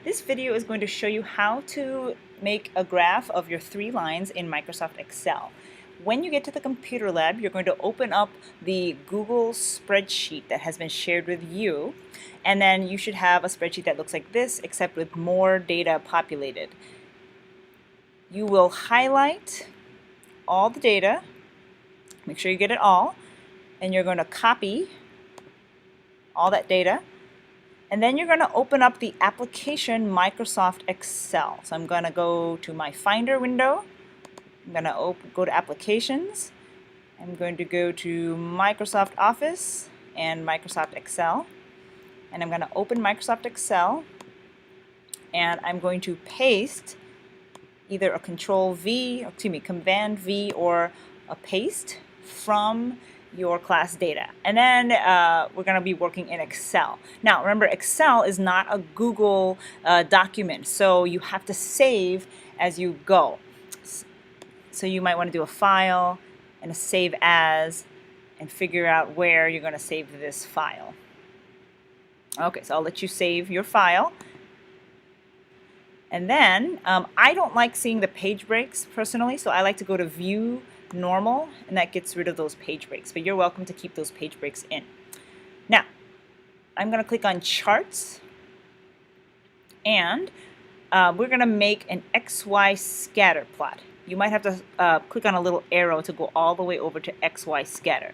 This video is going to show you how to make a graph of your 3 lines in Microsoft Excel. When you get to the computer lab, you're going to open up the Google spreadsheet that has been shared with you, and then you should have a spreadsheet that looks like this, except with more data populated. You will highlight all the data, make sure you get it all, and you're going to copy all that data. And then you're going to open up the application Microsoft Excel. So I'm going to go to my Finder window. I'm going to go to Applications. I'm going to go to Microsoft Office and Microsoft Excel. And I'm going to open Microsoft Excel. And I'm going to paste either a Command V or a paste from your class data. And then we're going to be working in Excel. Now remember, Excel is not a Google document, so you have to save as you go. So you might want to do a file and a save as and figure out where you're going to save this file. Okay, so I'll let you save your file. And then I don't like seeing the page breaks personally, so I like to go to View Normal, and that gets rid of those page breaks, but you're welcome to keep those page breaks in. Now I'm going to click on Charts, and we're going to make an XY scatter plot. You might have to click on a little arrow to go all the way over to XY scatter,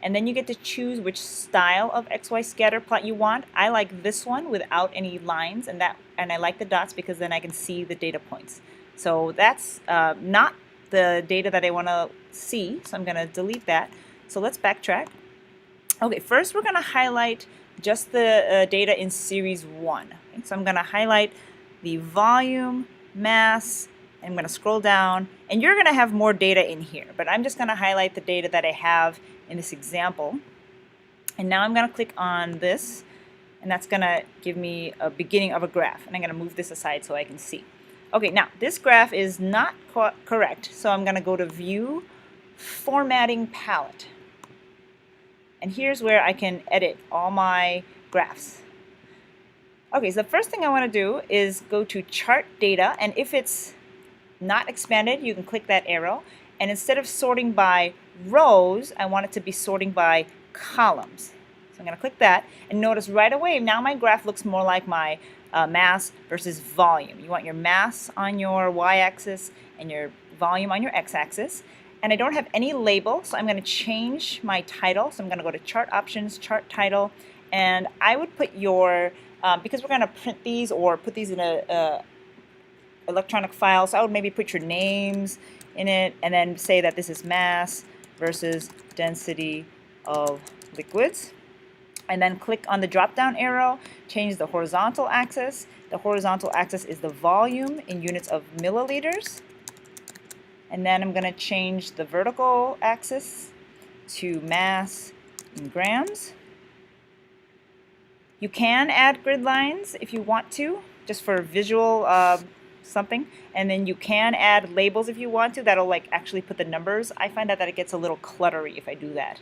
and then you get to choose which style of XY scatter plot you want. I like this one without any lines, and I like the dots because then I can see the data points. So that's not the data that I want to see, so I'm going to delete that. So let's backtrack. Okay, first we're going to highlight just the data in Series 1. Okay, so I'm going to highlight the volume, mass, and I'm going to scroll down, and you're going to have more data in here, but I'm just going to highlight the data that I have in this example. And now I'm going to click on this, and that's going to give me a beginning of a graph, and I'm going to move this aside so I can see. Okay, now this graph is not correct, so I'm going to go to View, Formatting Palette. And here's where I can edit all my graphs. Okay, so the first thing I want to do is go to Chart Data, and if it's not expanded, you can click that arrow. And instead of sorting by rows, I want it to be sorting by columns. So I'm going to click that, and notice right away now my graph looks more like my mass versus volume. You want your mass on your y-axis and your volume on your x-axis. And I don't have any label, so I'm going to change my title. So I'm going to go to Chart Options, Chart Title, and I would put your, because we're going to print these or put these in a electronic file, so I would maybe put your names in it and then say that this is mass versus density of liquids. And then click on the drop-down arrow, change the horizontal axis. The horizontal axis is the volume in units of milliliters. And then I'm going to change the vertical axis to mass in grams. You can add grid lines if you want to, just for visual something. And then you can add labels if you want to. That'll like actually put the numbers. I find that it gets a little cluttery if I do that.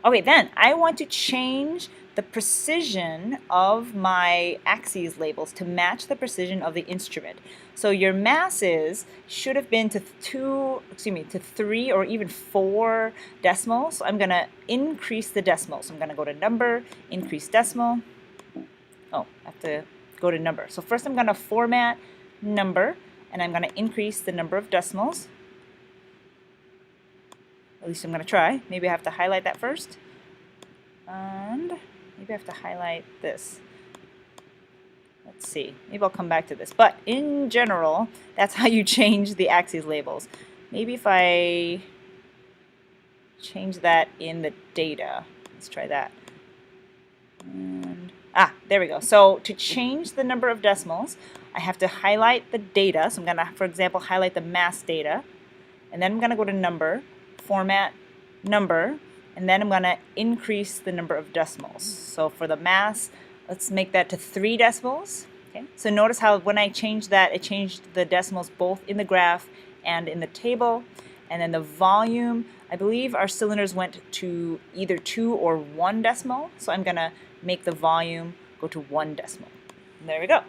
Okay, then I want to change the precision of my axes labels to match the precision of the instrument. So your masses should have been to 3 or even 4 decimals. So I'm going to increase the decimals. So I'm going to go to Number, Increase Decimal. Oh, I have to go to Number. So first I'm going to format Number, and I'm going to increase the number of decimals. At least I'm going to try. Maybe I have to highlight that first. And maybe I have to highlight this. Let's see. Maybe I'll come back to this. But in general, that's how you change the axes labels. Maybe if I change that in the data. Let's try that. And, there we go. So to change the number of decimals, I have to highlight the data. So I'm going to, for example, highlight the mass data. And then I'm going to go to Number, Format Number, and then I'm going to increase the number of decimals. So for the mass, let's make that to 3 decimals. Okay. So notice how when I changed that, it changed the decimals both in the graph and in the table. And then the volume, I believe our cylinders went to either 2 or 1 decimal. So I'm going to make the volume go to 1 decimal. There we go.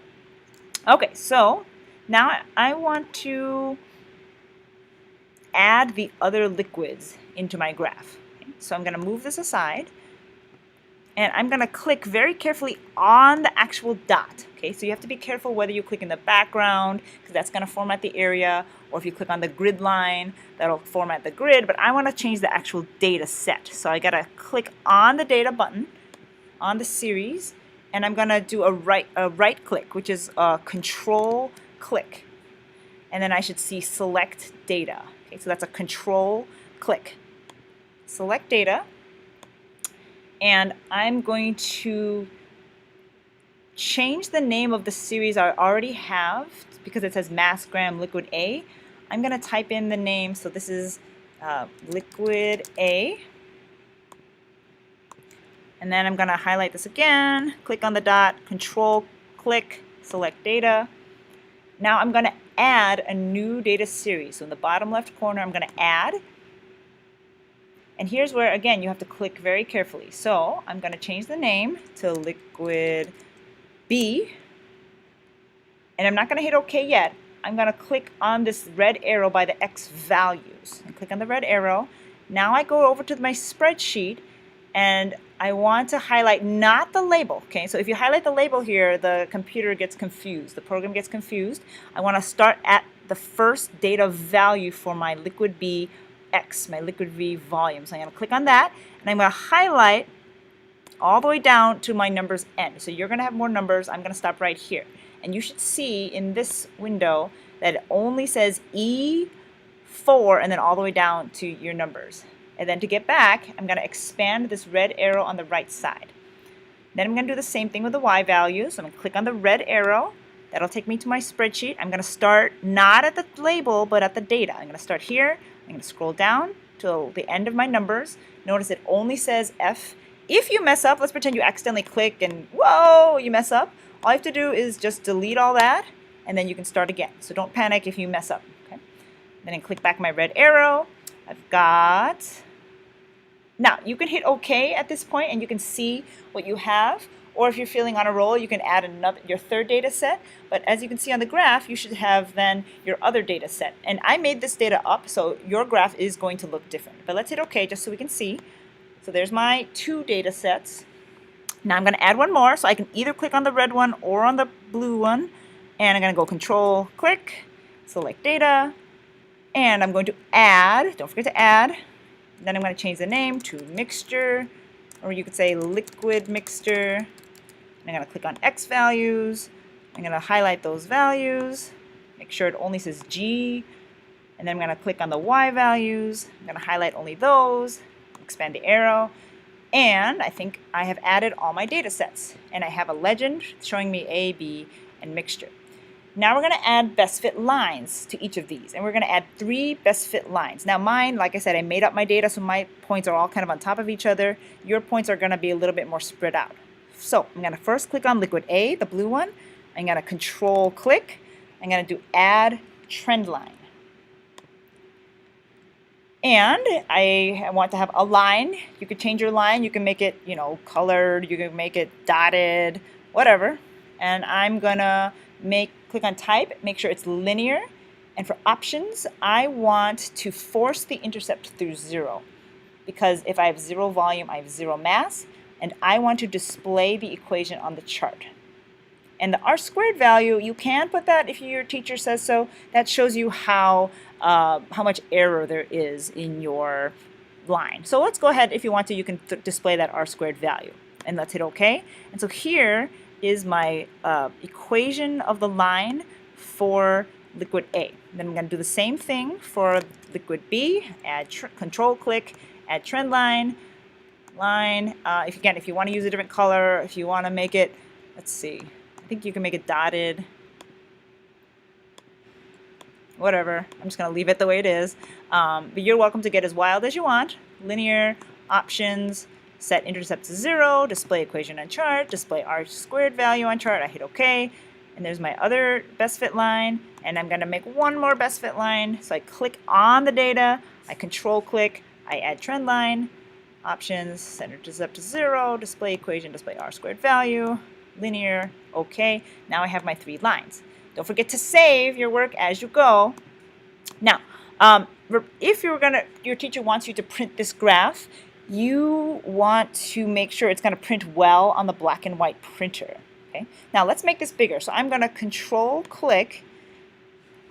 Okay, so now I want to add the other liquids into my graph. Okay, so I'm going to move this aside, and I'm going to click very carefully on the actual dot. Okay, so you have to be careful whether you click in the background, because that's going to format the area, or if you click on the grid line, that'll format the grid, but I want to change the actual data set. So I got to click on the data button on the series, and I'm going to do a right click, which is a control click. And then I should see select data. Okay, so that's a control click. Select data. And I'm going to change the name of the series I already have because it says mass gram liquid A. I'm going to type in the name. So this is liquid A. And then I'm going to highlight this again, click on the dot, control click, select data. Now I'm going to add a new data series. So in the bottom left corner, I'm going to add. And here's where, again, you have to click very carefully. So I'm going to change the name to liquid B. And I'm not going to hit OK yet. I'm going to click on this red arrow by the X values. And click on the red arrow. Now I go over to my spreadsheet, and I want to highlight not the label. Okay, so if you highlight the label here, the computer gets confused. The program gets confused. I want to start at the first data value for my liquid B X, my liquid V volume. So I'm going to click on that, and I'm going to highlight all the way down to my numbers N. So you're going to have more numbers. I'm going to stop right here. And you should see in this window that it only says E4 and then all the way down to your numbers. And then to get back, I'm going to expand this red arrow on the right side. Then I'm going to do the same thing with the Y value. So I'm going to click on the red arrow. That'll take me to my spreadsheet. I'm going to start not at the label, but at the data. I'm going to start here. I'm going to scroll down till the end of my numbers. Notice it only says F. If you mess up, let's pretend you accidentally click and whoa, you mess up. All you have to do is just delete all that, and then you can start again. So don't panic if you mess up. Okay? Then I click back my red arrow. I've got... Now, you can hit OK at this point, and you can see what you have. Or if you're feeling on a roll, you can add your third data set. But as you can see on the graph, you should have then your other data set. And I made this data up, so your graph is going to look different. But let's hit OK just so we can see. So there's my two data sets. Now I'm going to add one more, so I can either click on the red one or on the blue one. And I'm going to go Control, click, select data. And I'm going to add, don't forget to add. Then I'm going to change the name to mixture, or you could say liquid mixture. I'm going to click on X values. I'm going to highlight those values, make sure it only says G, and then I'm going to click on the Y values. I'm going to highlight only those, expand the arrow, and I think I have added all my data sets. And I have a legend showing me A, B, and mixture. Now we're going to add best fit lines to each of these, and we're going to add 3 best fit lines. Now mine, like I said, I made up my data, so my points are all kind of on top of each other. Your points are going to be a little bit more spread out. So I'm going to first click on liquid A, the blue one. I'm going to control click. I'm going to do add trend line. And I want to have a line. You could change your line. You can make it, colored. You can make it dotted, whatever. And I'm going to click on type, make sure it's linear. And for options, I want to force the intercept through 0. Because if I have 0 volume, I have 0 mass. And I want to display the equation on the chart. And the R² value, you can put that if your teacher says so. That shows you how much error there is in your line. So let's go ahead, if you want to, you can display that R² value. And let's hit OK. And so here is my equation of the line for liquid A. Then I'm going to do the same thing for liquid B. Add control click, add trend line. If you want to use a different color, if you want to make it, let's see, I think you can make it dotted. Whatever. I'm just going to leave it the way it is. But you're welcome to get as wild as you want. Linear, options, set intercept to 0, display equation on chart, display R² value on chart. I hit OK. And there's my other best fit line. And I'm going to make one more best fit line. So I click on the data, I control click, I add trend line, options, set intercept to 0, display equation, display R² value. linear. Okay, now I have my 3 lines. Don't forget to save your work as you go. Now, if your teacher wants you to print this graph, you want to make sure it's going to print well on the black and white printer. Okay. Now let's make this bigger. So I'm going to control click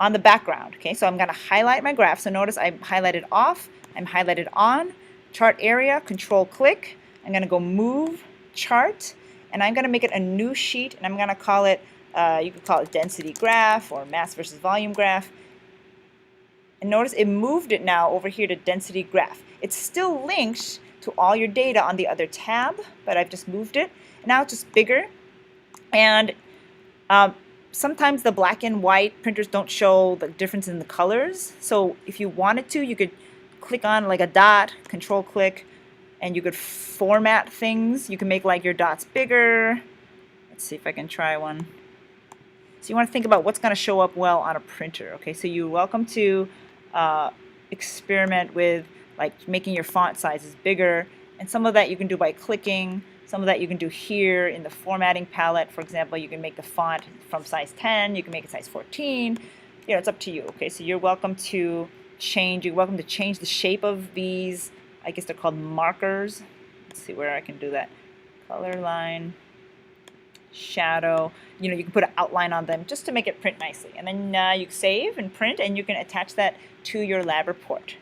on the background. Okay. So I'm going to highlight my graph. So notice I'm highlighted off. I'm highlighted on. Chart area. Control click. I'm going to go move chart, and I'm going to make it a new sheet, and I'm going to call it. You could call it density graph or mass versus volume graph. And notice it moved it now over here to density graph. It's still linked to all your data on the other tab, but I've just moved it. Now it's just bigger. And sometimes the black and white printers don't show the difference in the colors. So if you wanted to, you could click on like a dot, control click, and you could format things. You can make like your dots bigger. Let's see if I can try one. So you want to think about what's going to show up well on a printer. Okay, so you're welcome to experiment with like making your font sizes bigger, and some of that you can do by clicking. Some of that you can do here in the formatting palette. For example, you can make the font from size 10. You can make it size 14. You know, it's up to you. Okay, so you're welcome to change. You're welcome to change the shape of these. I guess they're called markers. Let's see where I can do that. Color line. Shadow. You know, you can put an outline on them just to make it print nicely. And then you save and print, and you can attach that to your lab report.